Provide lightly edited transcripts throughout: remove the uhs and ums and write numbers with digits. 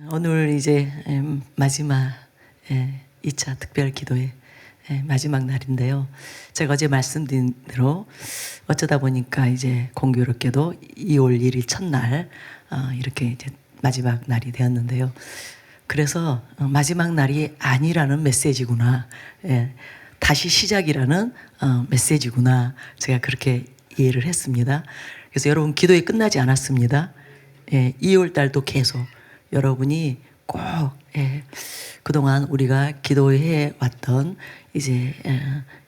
오늘 이제 마지막 2차 특별 기도의 마지막 날인데요. 제가 어제 말씀드린 대로 어쩌다 보니까 이제 공교롭게도 2월 1일 첫날 이렇게 이제 마지막 날이 되었는데요. 그래서 마지막 날이 아니라는 메시지구나, 다시 시작이라는 메시지구나, 제가 그렇게 이해를 했습니다. 그래서 여러분, 기도에 끝나지 않았습니다. 2월 달도 계속 여러분이 꼭 그동안 우리가 기도해 왔던 이제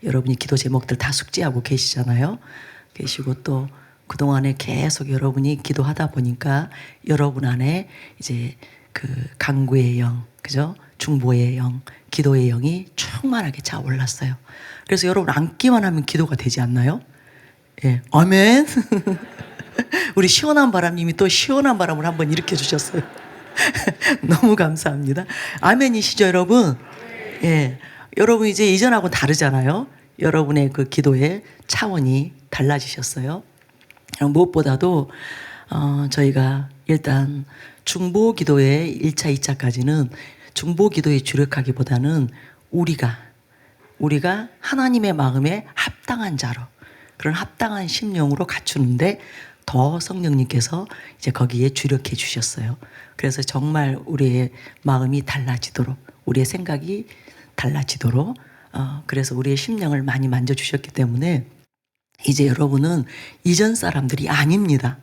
여러분이 기도 제목들 다 숙지하고 계시잖아요. 계시고 또 그동안에 계속 여러분이 기도하다 보니까 여러분 안에 이제 그 간구의 영, 그죠? 중보의 영, 기도의 영이 충만하게 차올랐어요. 그래서 여러분 앉기만 하면 기도가 되지 않나요? 아멘. 우리 시원한 바람님이 또 시원한 바람을 한번 일으켜 주셨어요. 너무 감사합니다. 아멘이시죠, 여러분? 여러분 이제 이전하고 다르잖아요. 여러분의 그 기도의 차원이 달라지셨어요. 무엇보다도 저희가 일단 중보 기도의 1차, 2차까지는 중보 기도에 주력하기보다는 우리가 하나님의 마음에 합당한 자로, 그런 합당한 심령으로 갖추는데 더 성령님께서 이제 거기에 주력해 주셨어요. 그래서 정말 우리의 마음이 달라지도록, 우리의 생각이 달라지도록, 그래서 우리의 심령을 많이 만져주셨기 때문에 이제 여러분은 이전 사람들이 아닙니다.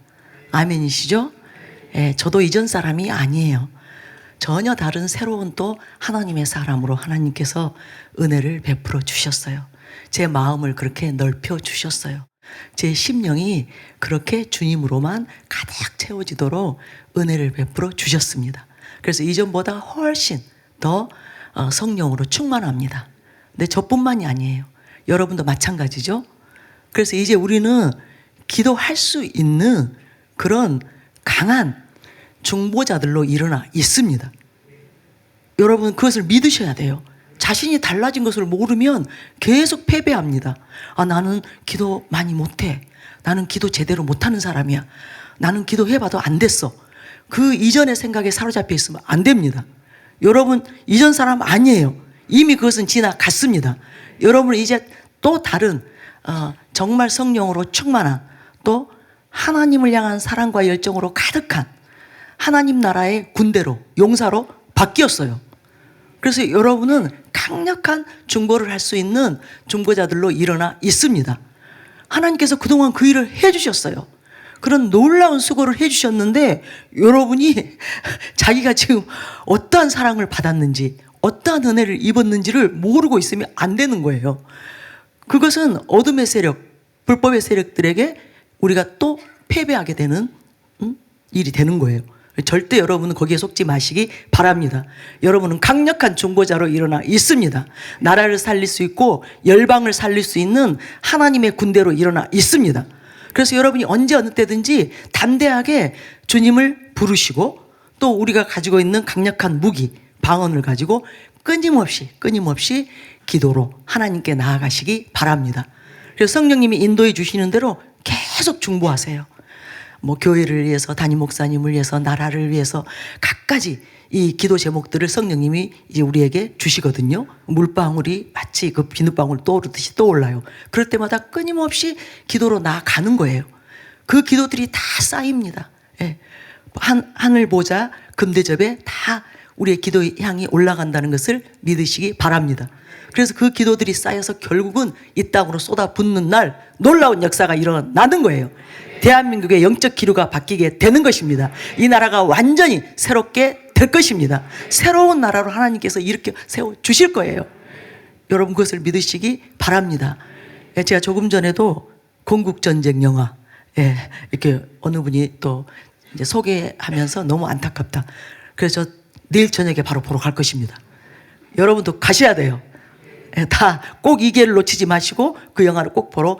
아멘이시죠? 저도 이전 사람이 아니에요. 전혀 다른 새로운 또 하나님의 사람으로 하나님께서 은혜를 베풀어 주셨어요. 제 마음을 그렇게 넓혀 주셨어요. 제 심령이 그렇게 주님으로만 가득 채워지도록 은혜를 베풀어 주셨습니다. 그래서 이전보다 훨씬 더 성령으로 충만합니다. 근데 저뿐만이 아니에요. 여러분도 마찬가지죠. 그래서 이제 우리는 기도할 수 있는 그런 강한 중보자들로 일어나 있습니다. 여러분 그것을 믿으셔야 돼요. 자신이 달라진 것을 모르면 계속 패배합니다. 나는 기도 많이 못해. 나는 기도 제대로 못하는 사람이야. 나는 기도해봐도 안 됐어. 그 이전의 생각에 사로잡혀 있으면 안 됩니다. 여러분 이전 사람 아니에요. 이미 그것은 지나갔습니다. 여러분은 이제 또 다른 정말 성령으로 충만한, 또 하나님을 향한 사랑과 열정으로 가득한 하나님 나라의 군대로, 용사로 바뀌었어요. 그래서 여러분은 강력한 중보를 할 수 있는 중보자들로 일어나 있습니다. 하나님께서 그동안 그 일을 해주셨어요. 그런 놀라운 수고를 해주셨는데 여러분이 자기가 지금 어떠한 사랑을 받았는지, 어떠한 은혜를 입었는지를 모르고 있으면 안 되는 거예요. 그것은 어둠의 세력, 불법의 세력들에게 우리가 또 패배하게 되는 일이 되는 거예요. 절대 여러분은 거기에 속지 마시기 바랍니다. 여러분은 강력한 중보자로 일어나 있습니다. 나라를 살릴 수 있고 열방을 살릴 수 있는 하나님의 군대로 일어나 있습니다. 그래서 여러분이 언제 어느 때든지 담대하게 주님을 부르시고, 또 우리가 가지고 있는 강력한 무기, 방언을 가지고 끊임없이 기도로 하나님께 나아가시기 바랍니다. 그래서 성령님이 인도해 주시는 대로 계속 중보하세요. 교회를 위해서, 담임 목사님을 위해서, 나라를 위해서 갖가지 이 기도 제목들을 성령님이 이제 우리에게 주시거든요. 물방울이 마치 그 비눗방울 떠오르듯이 떠올라요. 그럴 때마다 끊임없이 기도로 나아가는 거예요. 그 기도들이 다 쌓입니다. 하늘 보자 금대접에 다 우리의 기도 향이 올라간다는 것을 믿으시기 바랍니다. 그래서 그 기도들이 쌓여서 결국은 이 땅으로 쏟아붓는 날 놀라운 역사가 일어나는 거예요. 대한민국의 영적 기류가 바뀌게 되는 것입니다. 이 나라가 완전히 새롭게 될 것입니다. 새로운 나라로 하나님께서 이렇게 세워주실 거예요. 여러분 그것을 믿으시기 바랍니다. 제가 조금 전에도 건국전쟁 영화 이렇게 어느 분이 또 이제 소개하면서 너무 안타깝다. 그래서 내일 저녁에 바로 보러 갈 것입니다. 여러분도 가셔야 돼요. 다 꼭 이 기회를 놓치지 마시고 그 영화를 꼭 보러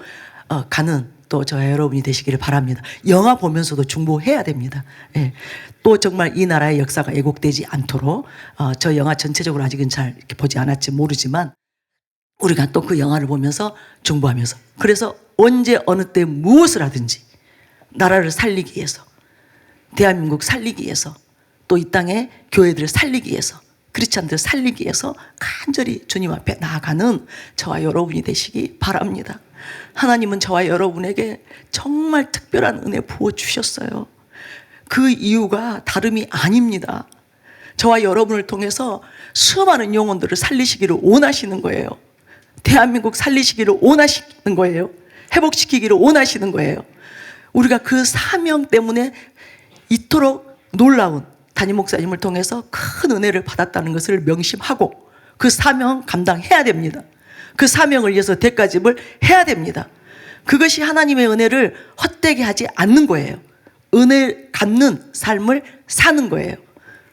가는 또 저와 여러분이 되시기를 바랍니다. 영화 보면서도 중보해야 됩니다. 또 정말 이 나라의 역사가 왜곡되지 않도록 저 영화 전체적으로 아직은 잘 이렇게 보지 않았지 모르지만 우리가 또 그 영화를 보면서 중보하면서, 그래서 언제 어느 때 무엇을 하든지 나라를 살리기 위해서, 대한민국 살리기 위해서 또 이 땅에 교회들을 살리기 위해서, 크리스찬들을 살리기 위해서 간절히 주님 앞에 나아가는 저와 여러분이 되시기 바랍니다. 하나님은 저와 여러분에게 정말 특별한 은혜 부어주셨어요. 그 이유가 다름이 아닙니다. 저와 여러분을 통해서 수많은 영혼들을 살리시기를 원하시는 거예요. 대한민국 살리시기를 원하시는 거예요. 회복시키기를 원하시는 거예요. 우리가 그 사명 때문에 이토록 놀라운 담임 목사님을 통해서 큰 은혜를 받았다는 것을 명심하고 그 사명 감당해야 됩니다. 그 사명을 위해서 대가집을 해야 됩니다. 그것이 하나님의 은혜를 헛되게 하지 않는 거예요. 은혜 갚는 삶을 사는 거예요.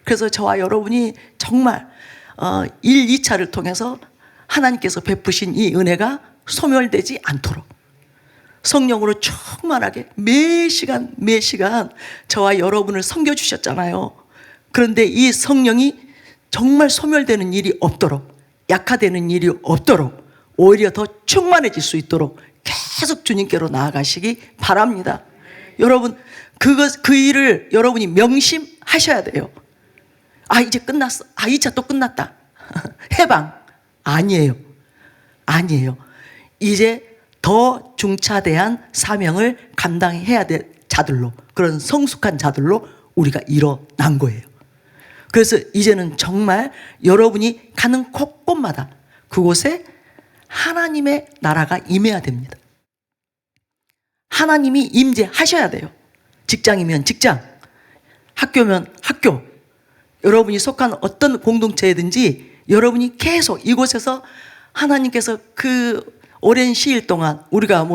그래서 저와 여러분이 정말 1, 2차를 통해서 하나님께서 베푸신 이 은혜가 소멸되지 않도록 성령으로 충만하게 매 시간 저와 여러분을 섬겨주셨잖아요. 그런데 이 성령이 정말 소멸되는 일이 없도록, 약화되는 일이 없도록, 오히려 더 충만해질 수 있도록 계속 주님께로 나아가시기 바랍니다. 여러분, 그 일을 여러분이 명심하셔야 돼요. 아, 이제 끝났어. 아, 2차 또 끝났다. 해방. 아니에요. 이제 더 중차대한 사명을 감당해야 될 자들로, 그런 성숙한 자들로 우리가 일어난 거예요. 그래서 이제는 정말 여러분이 가는 곳곳마다 그곳에 하나님의 나라가 임해야 됩니다. 하나님이 임재하셔야 돼요. 직장이면 직장, 학교면 학교, 여러분이 속한 어떤 공동체든지 여러분이 계속 이곳에서 하나님께서 그 오랜 시일 동안 우리가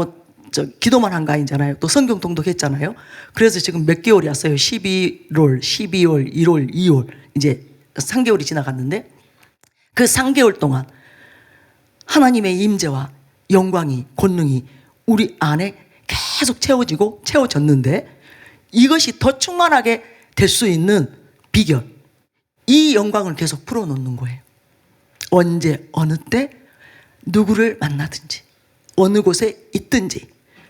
기도만 한 거 아니잖아요. 또 성경 통독했잖아요. 그래서 지금 몇 개월이 왔어요. 11월, 12월, 1월, 2월 이제 3개월이 지나갔는데 그 3개월 동안 하나님의 임재와 영광이, 권능이 우리 안에 계속 채워졌는데 이것이 더 충만하게 될 수 있는 비결, 이 영광을 계속 풀어놓는 거예요. 언제 어느 때 누구를 만나든지 어느 곳에 있든지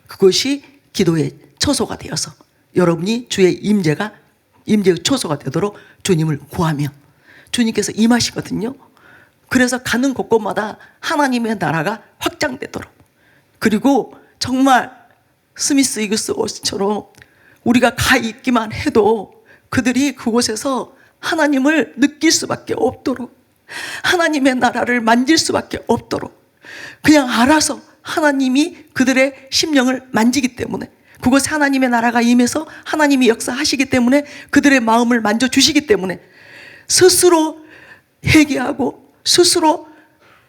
그것이 기도의 처소가 되어서 여러분이 주의 임재의 처소가 되도록 주님을 구하며 주님께서 임하시거든요. 그래서 가는 곳곳마다 하나님의 나라가 확장되도록, 그리고 정말 스미스 이글스워스처럼 우리가 가 있기만 해도 그들이 그곳에서 하나님을 느낄 수밖에 없도록, 하나님의 나라를 만질 수밖에 없도록, 그냥 알아서 하나님이 그들의 심령을 만지기 때문에, 그곳에 하나님의 나라가 임해서 하나님이 역사하시기 때문에, 그들의 마음을 만져주시기 때문에 스스로 회개하고 스스로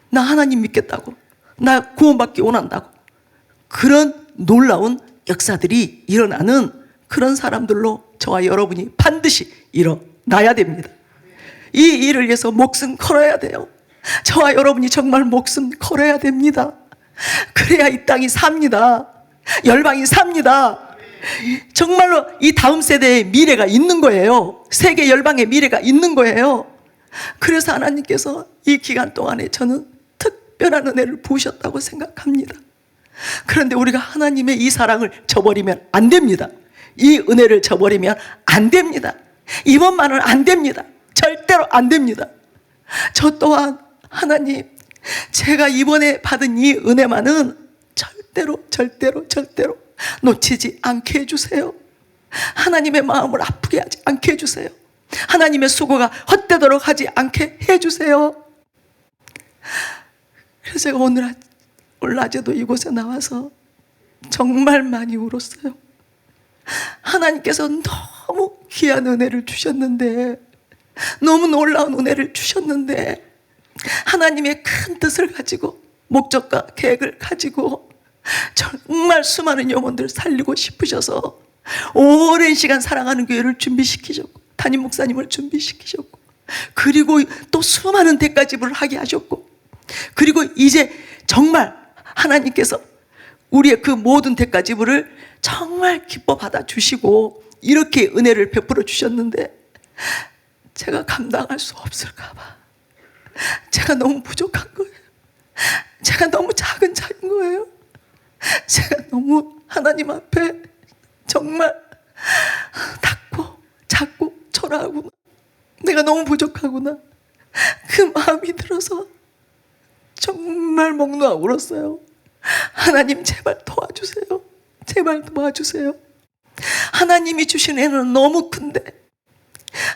나 하나님 믿겠다고, 나 구원받기 원한다고, 그런 놀라운 역사들이 일어나는 그런 사람들로 저와 여러분이 반드시 일어나야 됩니다. 이 일을 위해서 목숨 걸어야 돼요. 저와 여러분이 정말 목숨 걸어야 됩니다. 그래야 이 땅이 삽니다. 열방이 삽니다. 정말로 이 다음 세대의 미래가 있는 거예요. 세계 열방의 미래가 있는 거예요. 그래서 하나님께서 이 기간 동안에 저는 특별한 은혜를 부으셨다고 생각합니다. 그런데 우리가 하나님의 이 사랑을 저버리면 안 됩니다. 이 은혜를 저버리면 안 됩니다. 이번만은 안 됩니다. 절대로 안 됩니다. 저 또한 하나님, 제가 이번에 받은 이 은혜만은 절대로 놓치지 않게 해주세요. 하나님의 마음을 아프게 하지 않게 해주세요. 하나님의 수고가 헛되도록 하지 않게 해주세요. 그래서 제가 오늘 낮에도 이곳에 나와서 정말 많이 울었어요. 하나님께서 너무 귀한 은혜를 주셨는데, 너무 놀라운 은혜를 주셨는데, 하나님의 큰 뜻을 가지고 목적과 계획을 가지고 정말 수많은 영혼들을 살리고 싶으셔서 오랜 시간 사랑하는 교회를 준비시키셨고, 담임 목사님을 준비시키셨고, 그리고 또 수많은 대가집을 하게 하셨고, 그리고 이제 정말 하나님께서 우리의 그 모든 대가지불을 정말 기뻐 받아주시고 이렇게 은혜를 베풀어 주셨는데, 제가 감당할 수 없을까 봐, 제가 너무 부족한 거예요. 제가 너무 작은 자인 거예요. 제가 너무 하나님 앞에 정말 작고 초라하고 내가 너무 부족하구나. 그 마음이 들어서 정말 목 놓아 울었어요. 하나님 제발 도와주세요. 제발 도와주세요. 하나님이 주신 애는 너무 큰데,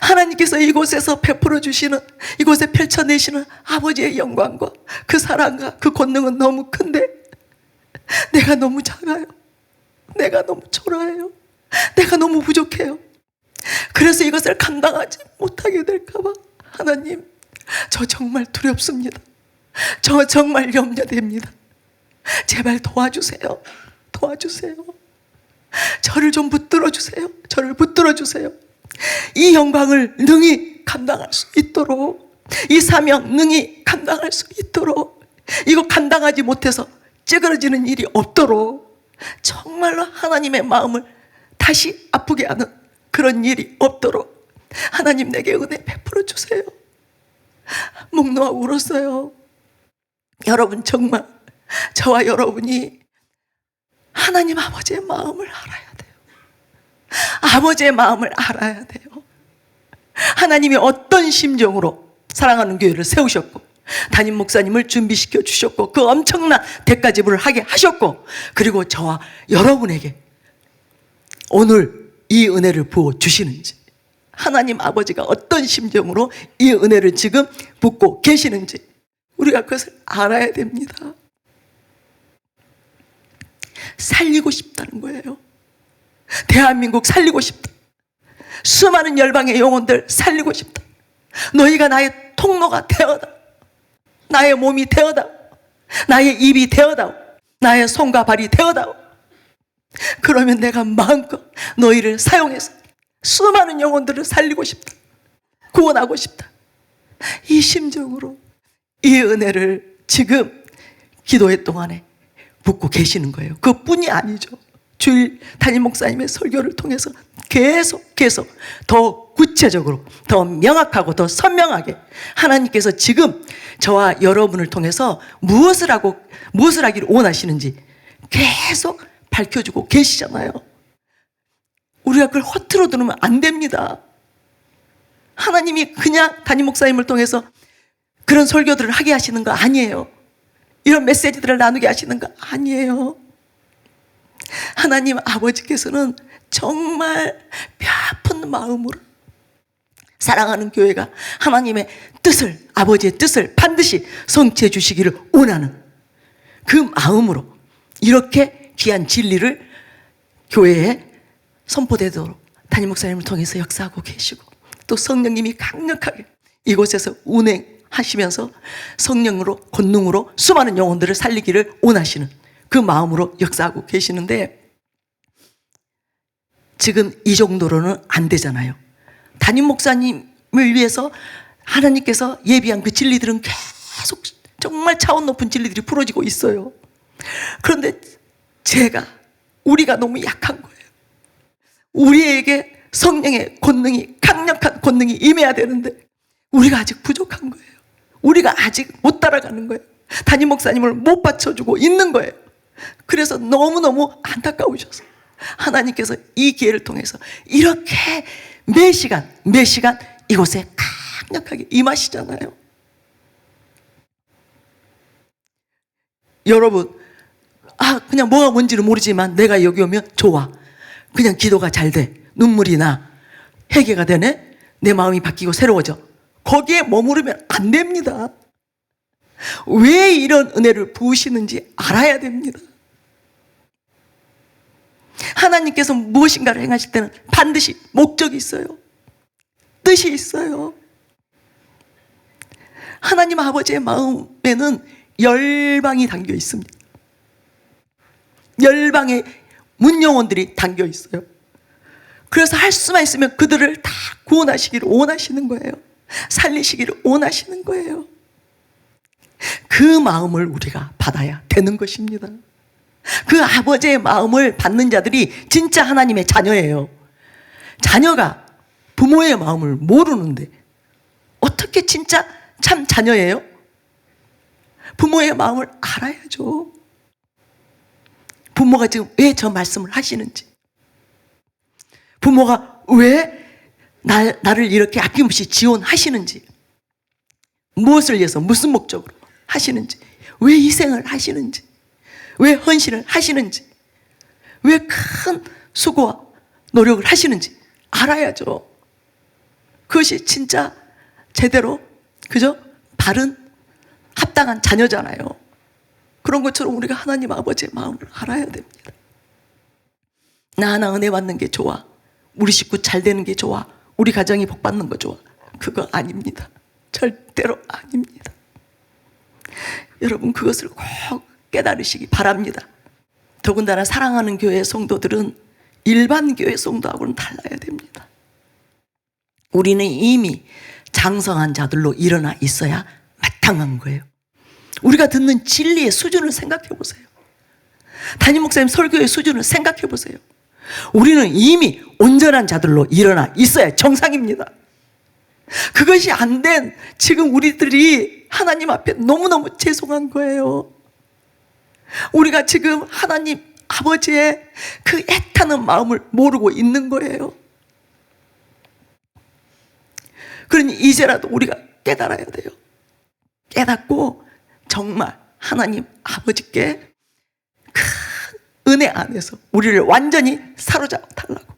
하나님께서 이곳에서 베풀어 주시는, 이곳에 펼쳐내시는 아버지의 영광과 그 사랑과 그 권능은 너무 큰데 내가 너무 작아요. 내가 너무 초라해요. 내가 너무 부족해요. 그래서 이것을 감당하지 못하게 될까봐 하나님, 저 정말 두렵습니다. 저 정말 염려됩니다. 제발 도와주세요. 도와주세요. 저를 좀 붙들어 주세요. 저를 붙들어 주세요. 이 영광을 능히 감당할 수 있도록, 이 사명 능히 감당할 수 있도록, 이거 감당하지 못해서 찌그러지는 일이 없도록 정말로 하나님의 마음을 다시 아프게 하는 그런 일이 없도록 하나님 내게 은혜 베풀어 주세요. 목 놓아 울었어요. 여러분, 정말 저와 여러분이 하나님 아버지의 마음을 알아야 돼요. 아버지의 마음을 알아야 돼요. 하나님이 어떤 심정으로 사랑하는 교회를 세우셨고, 담임 목사님을 준비시켜 주셨고, 그 엄청난 대가지불을 하게 하셨고, 그리고 저와 여러분에게 오늘 이 은혜를 부어 주시는지, 하나님 아버지가 어떤 심정으로 이 은혜를 지금 붓고 계시는지 우리가 그것을 알아야 됩니다. 살리고 싶다는 거예요. 대한민국 살리고 싶다. 수많은 열방의 영혼들 살리고 싶다. 너희가 나의 통로가 되어다. 나의 몸이 되어다. 나의 입이 되어다. 나의 손과 발이 되어다. 그러면 내가 마음껏 너희를 사용해서 수많은 영혼들을 살리고 싶다. 구원하고 싶다. 이 심정으로 이 은혜를 지금 기도회 동안에 붓고 계시는 거예요. 그뿐이 아니죠. 주일 담임 목사님의 설교를 통해서 계속 더 구체적으로, 더 명확하고 더 선명하게 하나님께서 지금 저와 여러분을 통해서 무엇을 하기를 원하시는지 계속 밝혀주고 계시잖아요. 우리가 그걸 허투루 들으면 안 됩니다. 하나님이 그냥 담임 목사님을 통해서 그런 설교들을 하게 하시는 거 아니에요. 이런 메시지들을 나누게 하시는 거 아니에요. 하나님 아버지께서는 정말 뼈아픈 마음으로 사랑하는 교회가 하나님의 뜻을, 아버지의 뜻을 반드시 성취해 주시기를 원하는 그 마음으로 이렇게 귀한 진리를 교회에 선포되도록 담임 목사님을 통해서 역사하고 계시고, 또 성령님이 강력하게 이곳에서 운행하시면서 성령으로, 권능으로 수많은 영혼들을 살리기를 원하시는 그 마음으로 역사하고 계시는데, 지금 이 정도로는 안 되잖아요. 담임 목사님을 위해서 하나님께서 예비한 그 진리들은 계속 정말 차원 높은 진리들이 풀어지고 있어요. 그런데 우리가 너무 약한 거예요. 우리에게 성령의 권능이, 강력한 권능이 임해야 되는데 우리가 아직 부족한 거예요. 우리가 아직 못 따라가는 거예요. 담임 목사님을 못 받쳐주고 있는 거예요. 그래서 너무너무 안타까우셔서 하나님께서 이 기회를 통해서 이렇게 매 시간 이곳에 강력하게 임하시잖아요. 여러분, 그냥 뭐가 뭔지는 모르지만 내가 여기 오면 좋아. 그냥 기도가 잘 돼. 눈물이 나. 회개가 되네. 내 마음이 바뀌고 새로워져. 거기에 머무르면 안 됩니다. 왜 이런 은혜를 부으시는지 알아야 됩니다. 하나님께서 무엇인가를 행하실 때는 반드시 목적이 있어요. 뜻이 있어요. 하나님 아버지의 마음에는 열방이 담겨 있습니다. 열방의 문영혼들이 담겨 있어요. 그래서 할 수만 있으면 그들을 다 구원하시기를 원하시는 거예요. 살리시기를 원하시는 거예요. 그 마음을 우리가 받아야 되는 것입니다. 그 아버지의 마음을 받는 자들이 진짜 하나님의 자녀예요. 자녀가 부모의 마음을 모르는데 어떻게 진짜 참 자녀예요? 부모의 마음을 알아야죠. 부모가 지금 왜 저 말씀을 하시는지, 부모가 왜 나를 이렇게 아낌없이 지원하시는지, 무엇을 위해서 무슨 목적으로 하시는지, 왜 희생을 하시는지, 왜 헌신을 하시는지, 왜 큰 수고와 노력을 하시는지 알아야죠. 그것이 진짜 제대로 그죠? 바른 합당한 자녀잖아요. 그런 것처럼 우리가 하나님 아버지의 마음을 알아야 됩니다. 나 하나 은혜 받는 게 좋아, 우리 식구 잘 되는 게 좋아, 우리 가정이 복 받는 거 좋아, 그거 아닙니다. 절대로 아닙니다. 여러분, 그것을 꼭 깨달으시기 바랍니다. 더군다나 사랑하는 교회 성도들은 일반 교회 성도하고는 달라야 됩니다. 우리는 이미 장성한 자들로 일어나 있어야 마땅한 거예요. 우리가 듣는 진리의 수준을 생각해 보세요. 담임 목사님 설교의 수준을 생각해 보세요. 우리는 이미 온전한 자들로 일어나 있어야 정상입니다. 그것이 안 된 지금 우리들이 하나님 앞에 너무너무 죄송한 거예요. 우리가 지금 하나님 아버지의 그 애타는 마음을 모르고 있는 거예요. 그러니 이제라도 우리가 깨달아야 돼요. 깨닫고 정말 하나님 아버지께 큰 은혜 안에서 우리를 완전히 사로잡아 달라고,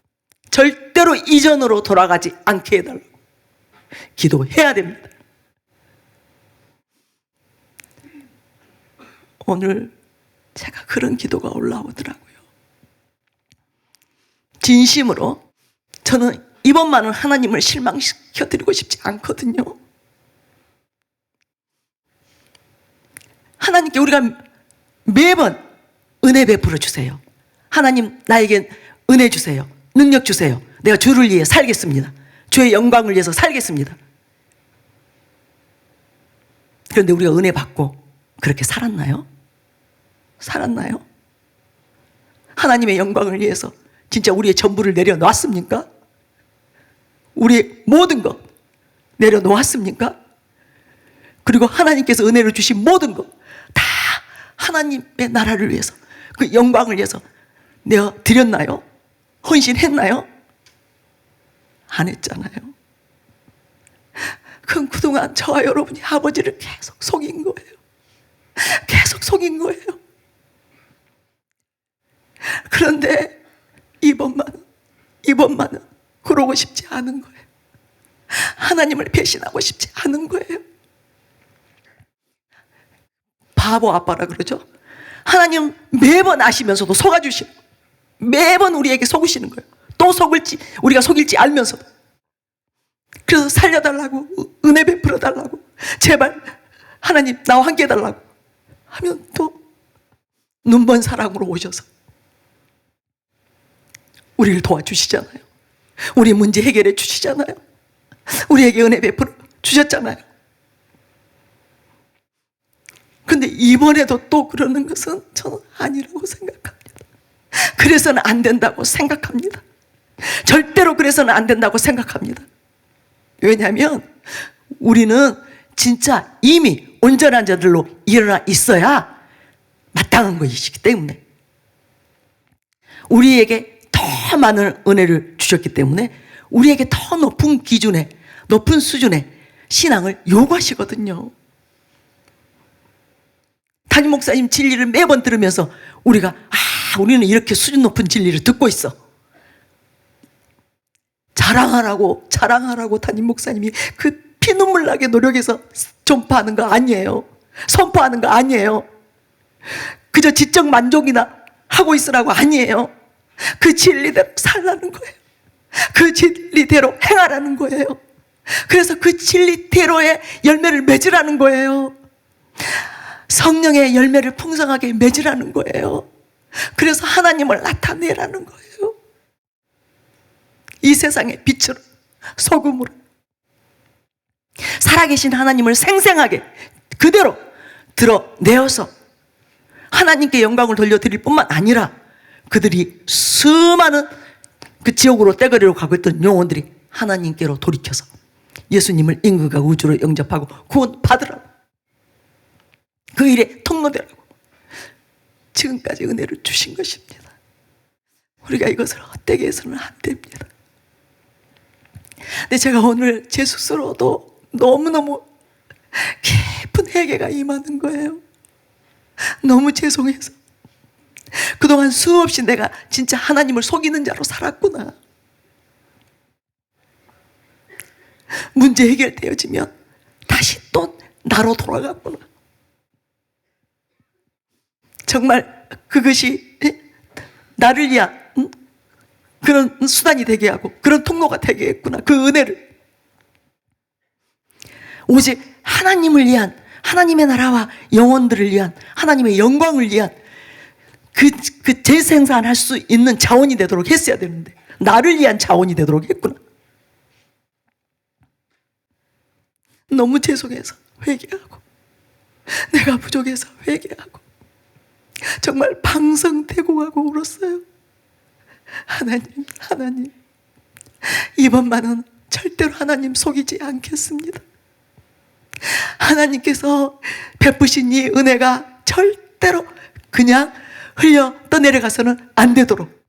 절대로 이전으로 돌아가지 않게 해달라고 기도해야 됩니다. 오늘 제가 그런 기도가 올라오더라고요. 진심으로 저는 이번만은 하나님을 실망시켜드리고 싶지 않거든요. 하나님께 우리가 매번 은혜 베풀어 주세요. 하나님, 나에게 은혜 주세요. 능력 주세요. 내가 주를 위해 살겠습니다. 주의 영광을 위해서 살겠습니다. 그런데 우리가 은혜 받고 그렇게 살았나요? 살았나요? 하나님의 영광을 위해서 진짜 우리의 전부를 내려놓았습니까? 우리의 모든 것 내려놓았습니까? 그리고 하나님께서 은혜를 주신 모든 것 다 하나님의 나라를 위해서, 그 영광을 위해서 내가 드렸나요? 헌신했나요? 안 했잖아요. 그건 그동안 저와 여러분이 아버지를 계속 속인 거예요. 계속 속인 거예요. 그런데 이번만은 그러고 싶지 않은 거예요. 하나님을 배신하고 싶지 않은 거예요. 바보 아빠라 그러죠. 하나님 매번 아시면서도 속아주시고 매번 우리에게 속으시는 거예요. 또 속을지, 우리가 속일지 알면서도. 그래서 살려달라고, 은혜 베풀어 달라고, 제발 하나님 나와 함께 해달라고 하면 또 눈먼 사랑으로 오셔서 우리를 도와주시잖아요. 우리 문제 해결해 주시잖아요. 우리에게 은혜 베풀어 주셨잖아요. 근데 이번에도 또 그러는 것은 저는 아니라고 생각합니다. 그래서는 안 된다고 생각합니다. 절대로 그래서는 안 된다고 생각합니다. 왜냐하면 우리는 진짜 이미 온전한 자들로 일어나 있어야 마땅한 것이기 때문에, 우리에게 더 많은 은혜를 주셨기 때문에 우리에게 더 높은 기준의, 높은 수준의 신앙을 요구하시거든요. 담임 목사님 진리를 매번 들으면서 우리가 우리는 이렇게 수준 높은 진리를 듣고 있어, 자랑하라고 담임 목사님이 그 피눈물 나게 노력해서 전파하는 거 아니에요. 선포하는 거 아니에요. 그저 지적 만족이나 하고 있으라고 아니에요. 그 진리대로 살라는 거예요. 그 진리대로 행하라는 거예요. 그래서 그 진리대로의 열매를 맺으라는 거예요. 성령의 열매를 풍성하게 맺으라는 거예요. 그래서 하나님을 나타내라는 거예요. 이 세상의 빛으로, 소금으로 살아계신 하나님을 생생하게 그대로 드러내어서 하나님께 영광을 돌려드릴 뿐만 아니라 그들이 수많은 그 지옥으로 떼거리로 가고 있던 영혼들이 하나님께로 돌이켜서 예수님을 인격과 우주로 영접하고 구원 받으라고, 그 일에 통로되라고 지금까지 은혜를 주신 것입니다. 우리가 이것을 헛되게 해서는 안 됩니다. 근데 제가 오늘 제 스스로도 너무너무 깊은 회개가 임하는 거예요. 너무 죄송해서 그동안 수없이 내가 진짜 하나님을 속이는 자로 살았구나. 문제 해결되어지면 다시 또 나로 돌아갔구나. 정말 그것이 나를 위한 그런 수단이 되게 하고 그런 통로가 되게 했구나. 그 은혜를 오직 하나님을 위한, 하나님의 나라와 영혼들을 위한, 하나님의 영광을 위한 그 재생산할 수 있는 자원이 되도록 했어야 되는데 나를 위한 자원이 되도록 했구나. 너무 죄송해서 회개하고 내가 부족해서 회개하고 정말 방성대고하고 울었어요. 하나님 이번만은 절대로 하나님 속이지 않겠습니다. 하나님께서 베푸신 이 은혜가 절대로 그냥 흘려 떠내려가서는 안 되도록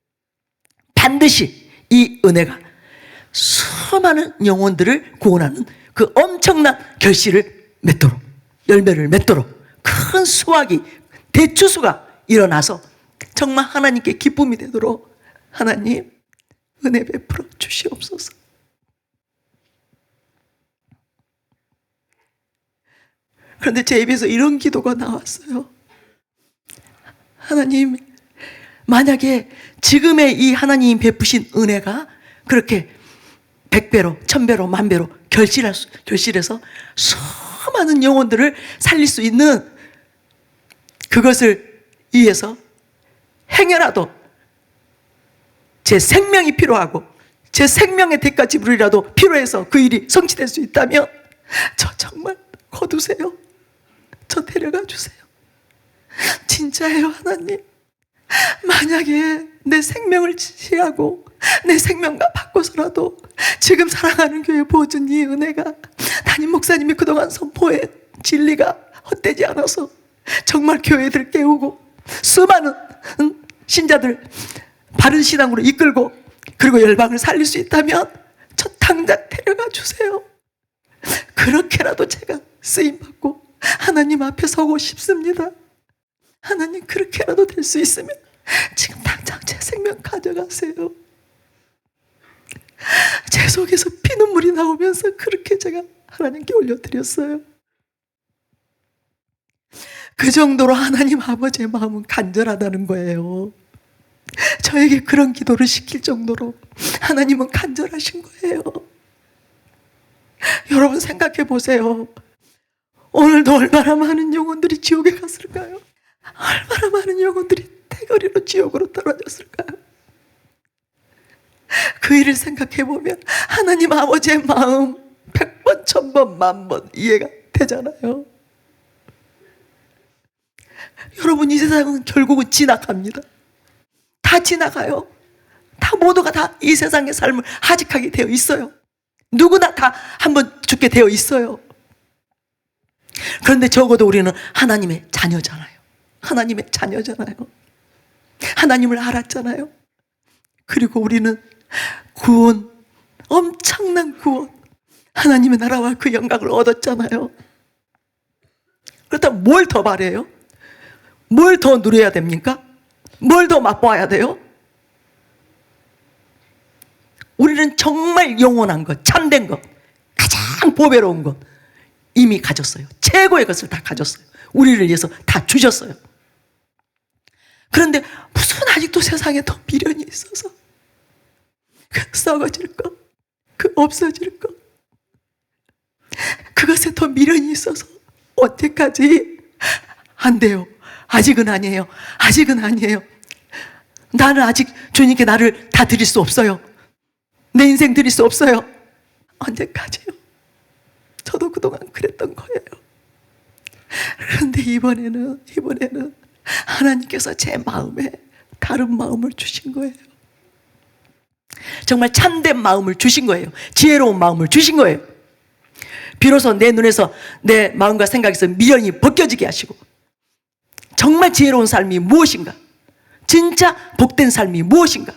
반드시 이 은혜가 수많은 영혼들을 구원하는 그 엄청난 결실을 맺도록, 열매를 맺도록, 큰 수확이, 대추수가 일어나서 정말 하나님께 기쁨이 되도록 하나님 은혜 베풀어 주시옵소서. 그런데 제 입에서 이런 기도가 나왔어요. 하나님, 만약에 지금의 이 하나님 베푸신 은혜가 그렇게 100배로, 1000배로, 10,000배로 결실해서 수많은 영혼들을 살릴 수 있는 그것을 위해서 행여라도 제 생명이 필요하고 제 생명의 대가 지불이라도 필요해서 그 일이 성취될 수 있다면 저 정말 거두세요. 저 데려가 주세요. 진짜예요, 하나님. 만약에 내 생명을 취하고 내 생명과 바꿔서라도 지금 사랑하는 교회 보여준 이 은혜가 담임 목사님이 그동안 선포해 진리가 헛되지 않아서 정말 교회들 깨우고 수많은 신자들 바른 신앙으로 이끌고 그리고 열방을 살릴 수 있다면 저 당장 데려가 주세요. 그렇게라도 제가 쓰임받고 하나님 앞에 서고 싶습니다. 하나님, 그렇게라도 될 수 있으면 지금 당장 제 생명 가져가세요. 제 속에서 피눈물이 나오면서 그렇게 제가 하나님께 올려드렸어요. 그 정도로 하나님 아버지의 마음은 간절하다는 거예요. 저에게 그런 기도를 시킬 정도로 하나님은 간절하신 거예요. 여러분 생각해 보세요. 오늘도 얼마나 많은 영혼들이 지옥에 갔을까요? 얼마나 많은 영혼들이 대거리로 지옥으로 떨어졌을까요? 그 일을 생각해 보면 하나님 아버지의 마음 100번, 1000번, 10,000번 이해가 되잖아요. 여러분, 이 세상은 결국은 지나갑니다. 다 지나가요. 다 모두가 다 이 세상의 삶을 하직하게 되어 있어요. 누구나 다 한번 죽게 되어 있어요. 그런데 적어도 우리는 하나님의 자녀잖아요. 하나님의 자녀잖아요. 하나님을 알았잖아요. 그리고 우리는 구원, 엄청난 구원, 하나님의 나라와 그 영광을 얻었잖아요. 그렇다면 뭘 더 바래요? 뭘 더 누려야 됩니까? 뭘 더 맛보아야 돼요? 우리는 정말 영원한 것, 참된 것, 가장 보배로운 것 이미 가졌어요. 최고의 것을 다 가졌어요. 우리를 위해서 다 주셨어요. 그런데 무슨 아직도 세상에 더 미련이 있어서 그 썩어질 것, 그 없어질 것, 그것에 더 미련이 있어서 언제까지 안 돼요. 아직은 아니에요. 아직은 아니에요. 나는 아직 주님께 나를 다 드릴 수 없어요. 내 인생 드릴 수 없어요. 언제까지요? 저도 그동안 그랬던 거예요. 그런데 이번에는 하나님께서 제 마음에 다른 마음을 주신 거예요. 정말 참된 마음을 주신 거예요. 지혜로운 마음을 주신 거예요. 비로소 내 눈에서 내 마음과 생각에서 미련이 벗겨지게 하시고 정말 지혜로운 삶이 무엇인가? 진짜 복된 삶이 무엇인가?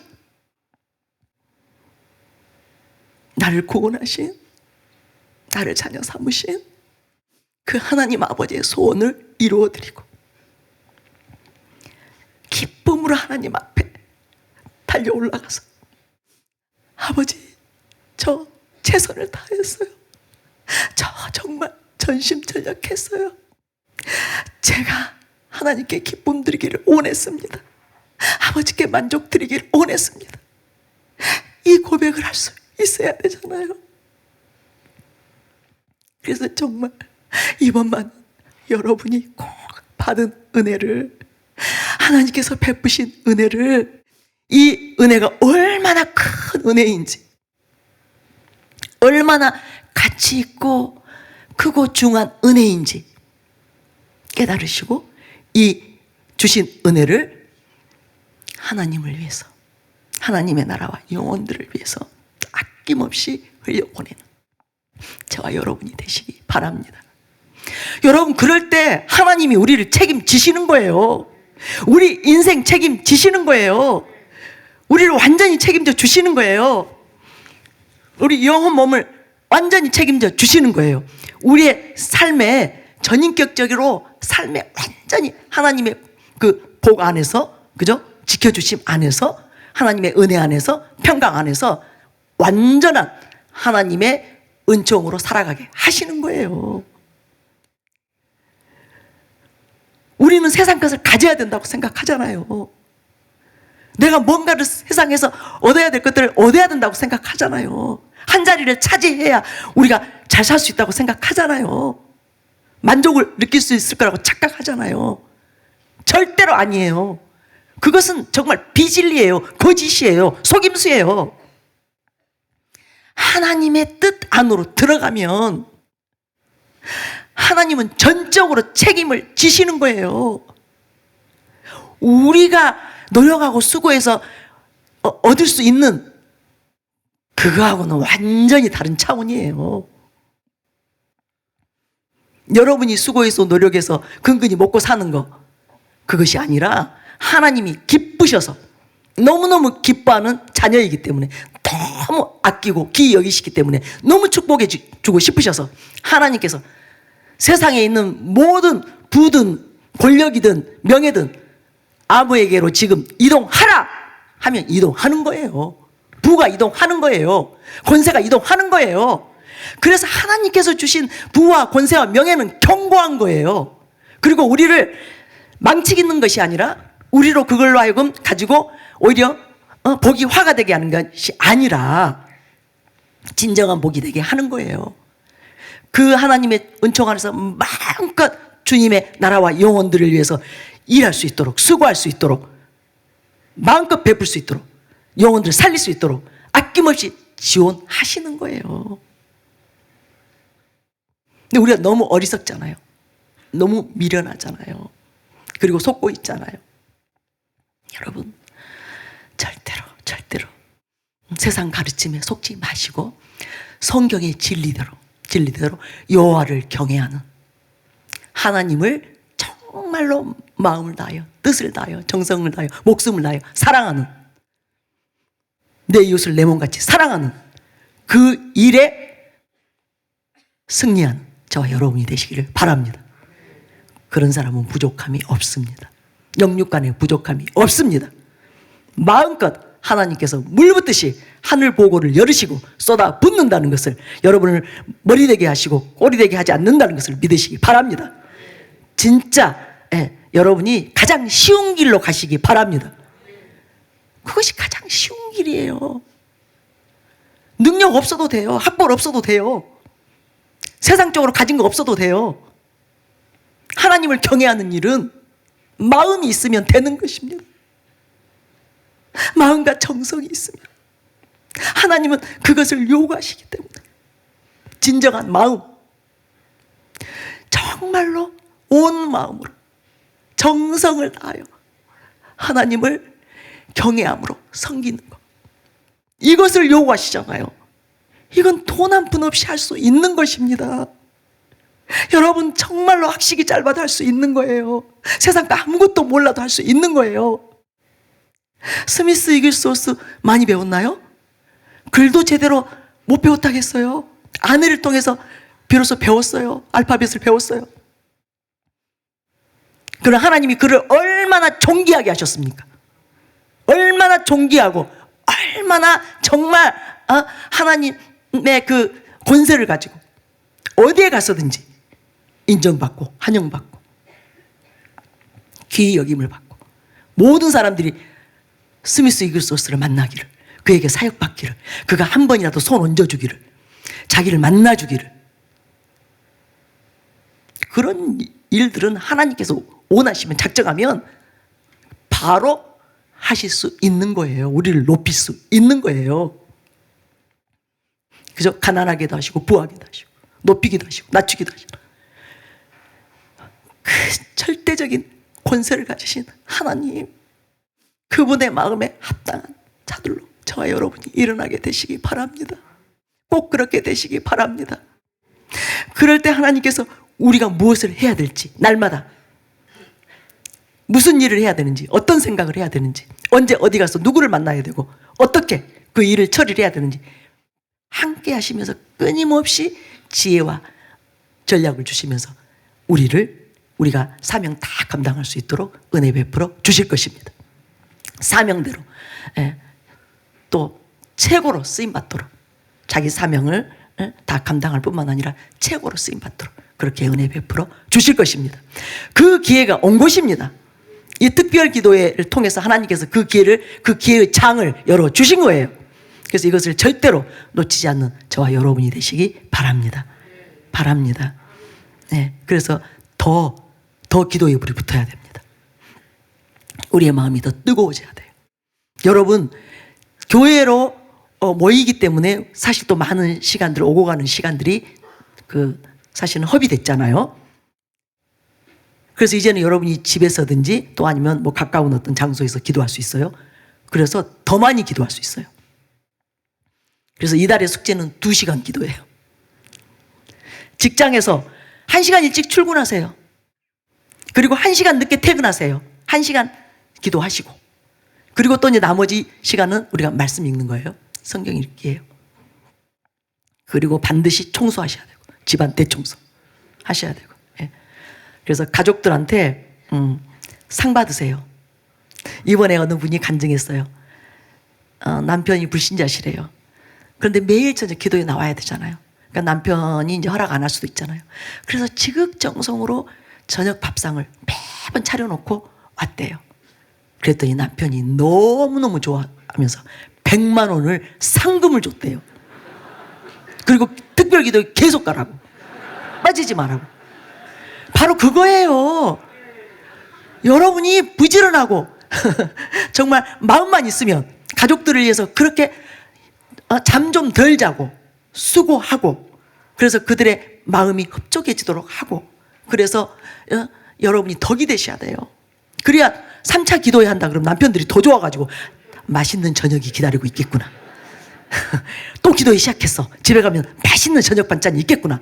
나를 구원하신, 나를 자녀 삼으신 그 하나님 아버지의 소원을 이루어드리고 기쁨으로 하나님 앞에 달려 올라가서 아버지, 저 최선을 다했어요. 저 정말 전심전력했어요. 제가 하나님께 기쁨 드리기를 원했습니다. 아버지께 만족 드리기를 원했습니다. 이 고백을 할 수 있어야 되잖아요. 그래서 정말 이번만 여러분이 꼭 받은 은혜를, 하나님께서 베푸신 은혜를, 이 은혜가 얼마나 큰 은혜인지, 얼마나 가치 있고 크고 중한 은혜인지 깨달으시고 이 주신 은혜를 하나님을 위해서, 하나님의 나라와 영혼들을 위해서 아낌없이 흘려보내는 저와 여러분이 되시기 바랍니다. 여러분, 그럴 때 하나님이 우리를 책임지시는 거예요. 우리 인생 책임지시는 거예요. 우리를 완전히 책임져 주시는 거예요. 우리 영혼 몸을 완전히 책임져 주시는 거예요. 우리의 삶에 전인격적으로 삶에 완전히 하나님의 그 복 안에서, 그죠? 지켜주심 안에서, 하나님의 은혜 안에서, 평강 안에서 완전한 하나님의 은총으로 살아가게 하시는 거예요. 우리는 세상 것을 가져야 된다고 생각하잖아요. 내가 뭔가를 세상에서 얻어야 될 것들을 얻어야 된다고 생각하잖아요. 한 자리를 차지해야 우리가 잘 살 수 있다고 생각하잖아요. 만족을 느낄 수 있을 거라고 착각하잖아요. 절대로 아니에요. 그것은 정말 비진리예요. 거짓이에요. 속임수예요. 하나님의 뜻 안으로 들어가면 하나님은 전적으로 책임을 지시는 거예요. 우리가 노력하고 수고해서 얻을 수 있는 그거하고는 완전히 다른 차원이에요. 여러분이 수고해서 노력해서 근근히 먹고 사는 거, 그것이 아니라 하나님이 기쁘셔서 너무너무 기뻐하는 자녀이기 때문에, 너무 아끼고 귀히 여기시기 때문에 너무 축복해 주고 싶으셔서 하나님께서 세상에 있는 모든 부든 권력이든 명예든 아무에게로 지금 이동하라 하면 이동하는 거예요. 부가 이동하는 거예요. 권세가 이동하는 거예요. 그래서 하나님께서 주신 부와 권세와 명예는 견고한 거예요. 그리고 우리를 망치기는 것이 아니라 우리로 그걸로 하여금 가지고 오히려 복이 화가 되게 하는 것이 아니라 진정한 복이 되게 하는 거예요. 그 하나님의 은총 안에서 마음껏 주님의 나라와 영혼들을 위해서 일할 수 있도록, 수고할 수 있도록, 마음껏 베풀 수 있도록, 영혼들을 살릴 수 있도록 아낌없이 지원하시는 거예요. 근데 우리가 너무 어리석잖아요. 너무 미련하잖아요. 그리고 속고 있잖아요. 여러분, 절대로 세상 가르침에 속지 마시고 성경의 진리대로 여호와를 경외하는, 하나님을 정말로 마음을 다하여, 뜻을 다하여, 정성을 다하여, 목숨을 다하여 사랑하는, 내 이웃을 내 몸같이 사랑하는 그 일에 승리한 저와 여러분이 되시기를 바랍니다. 그런 사람은 부족함이 없습니다. 영육 간에 부족함이 없습니다. 마음껏 하나님께서 물붓듯이 하늘 보고를 열으시고 쏟아 붓는다는 것을, 여러분을 머리 되게 하시고 꼬리 되게 하지 않는다는 것을 믿으시기 바랍니다. 진짜 여러분이 가장 쉬운 길로 가시기 바랍니다. 그것이 가장 쉬운 길이에요. 능력 없어도 돼요. 학벌 없어도 돼요. 세상적으로 가진 거 없어도 돼요. 하나님을 경외하는 일은 마음이 있으면 되는 것입니다. 마음과 정성이 있으면 하나님은 그것을 요구하시기 때문에 진정한 마음, 정말로 온 마음으로 정성을 다하여 하나님을 경외함으로 섬기는 것, 이것을 요구하시잖아요. 이건 돈 한 푼 없이 할 수 있는 것입니다. 여러분, 정말로 학식이 짧아도 할 수 있는 거예요. 세상 거 아무것도 몰라도 할 수 있는 거예요. 스미스 이글스워스 많이 배웠나요? 글도 제대로 못 배웠다겠어요? 아내를 통해서 비로소 배웠어요. 알파벳을 배웠어요. 그럼 하나님이 그를 얼마나 존귀하게 하셨습니까? 얼마나 존귀하고 얼마나 정말 하나님의 그 권세를 가지고 어디에 가서든지 인정받고 환영받고 귀히 여김을 받고 모든 사람들이 스미스 이글소스를 만나기를, 그에게 사역받기를, 그가 한 번이라도 손 얹어주기를, 자기를 만나주기를, 그런 일들은 하나님께서 원하시면, 작정하면 바로 하실 수 있는 거예요. 우리를 높일 수 있는 거예요. 그죠? 가난하게도 하시고 부하게도 하시고 높이기도 하시고 낮추기도 하시고, 그 절대적인 권세를 가지신 하나님, 그분의 마음에 합당한 자들로 저와 여러분이 일어나게 되시기 바랍니다. 꼭 그렇게 되시기 바랍니다. 그럴 때 하나님께서 우리가 무엇을 해야 될지, 날마다 무슨 일을 해야 되는지, 어떤 생각을 해야 되는지, 언제 어디 가서 누구를 만나야 되고 어떻게 그 일을 처리를 해야 되는지 함께 하시면서 끊임없이 지혜와 전략을 주시면서 우리가 사명 다 감당할 수 있도록 은혜 베풀어 주실 것입니다. 사명대로, 또 최고로 쓰임받도록, 자기 사명을 다 감당할 뿐만 아니라 최고로 쓰임받도록 그렇게 은혜 베풀어 주실 것입니다. 그 기회가 온 것입니다. 이 특별 기도회를 통해서 하나님께서 그 기회의 창을 열어주신 거예요. 그래서 이것을 절대로 놓치지 않는 저와 여러분이 되시기 바랍니다. 바랍니다. 그래서 더 기도에 불이 붙어야 됩니다. 우리의 마음이 더 뜨거워져야 돼요. 여러분, 교회로 모이기 때문에 사실 또 많은 시간들, 오고 가는 시간들이 사실은 허비됐잖아요. 그래서 이제는 여러분이 집에서든지 또 아니면 뭐 가까운 어떤 장소에서 기도할 수 있어요. 그래서 더 많이 기도할 수 있어요. 그래서 이달의 숙제는 2시간 기도예요. 직장에서 1시간 일찍 출근하세요. 그리고 1시간 늦게 퇴근하세요. 1시간 기도하시고, 그리고 또 이제 나머지 시간은 우리가 말씀 읽는 거예요. 성경 읽기예요. 그리고 반드시 청소하셔야 되고, 집안 대청소 하셔야 되고. 그래서 가족들한테 상 받으세요. 이번에 어느 분이 간증했어요. 남편이 불신자시래요. 그런데 매일 저녁 기도에 나와야 되잖아요. 그러니까 남편이 이제 허락 안 할 수도 있잖아요. 그래서 지극정성으로 저녁 밥상을 매번 차려놓고 왔대요. 그랬더니 남편이 너무너무 좋아하면서 100만 원을 상금을 줬대요. 그리고 특별기도에 계속 가라고, 빠지지 말라고. 바로 그거예요. 여러분이 부지런하고 정말 마음만 있으면 가족들을 위해서 그렇게 잠 좀 덜 자고 수고하고, 그래서 그들의 마음이 흡족해지도록 하고, 그래서 여러분이 덕이 되셔야 돼요. 그래야 3차 기도해야 한다 그러면 남편들이 더 좋아가지고 맛있는 저녁이 기다리고 있겠구나. 또 기도에 시작했어. 집에 가면 맛있는 저녁 반찬이 있겠구나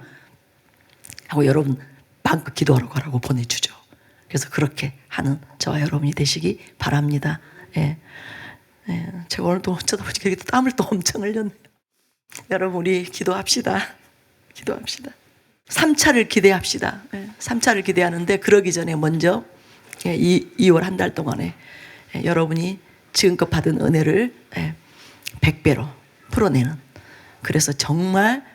하고 여러분 마음껏 기도하러 가라고 보내주죠. 그래서 그렇게 하는 저와 여러분이 되시기 바랍니다. 제가 오늘 또 어쩌다 보니까 땀을 또 엄청 흘렸네요. 여러분, 우리 기도합시다. 기도합시다. 3차를 기대합시다. 3차를 기대하는데 그러기 전에 먼저 2월 한 달 동안에 여러분이 지금껏 받은 은혜를 100배로 풀어내는, 그래서 정말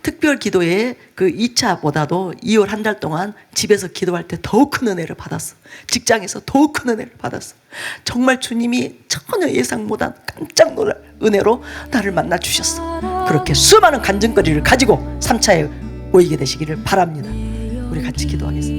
특별 기도에 그 2차보다도 2월 한 달 동안 집에서 기도할 때 더욱 큰 은혜를 받았어. 직장에서 더욱 큰 은혜를 받았어. 정말 주님이 전혀 예상 못한 깜짝 놀랄 은혜로 나를 만나 주셨어. 그렇게 수많은 간증거리를 가지고 3차에 모이게 되시기를 바랍니다. 우리 같이 기도하겠습니다.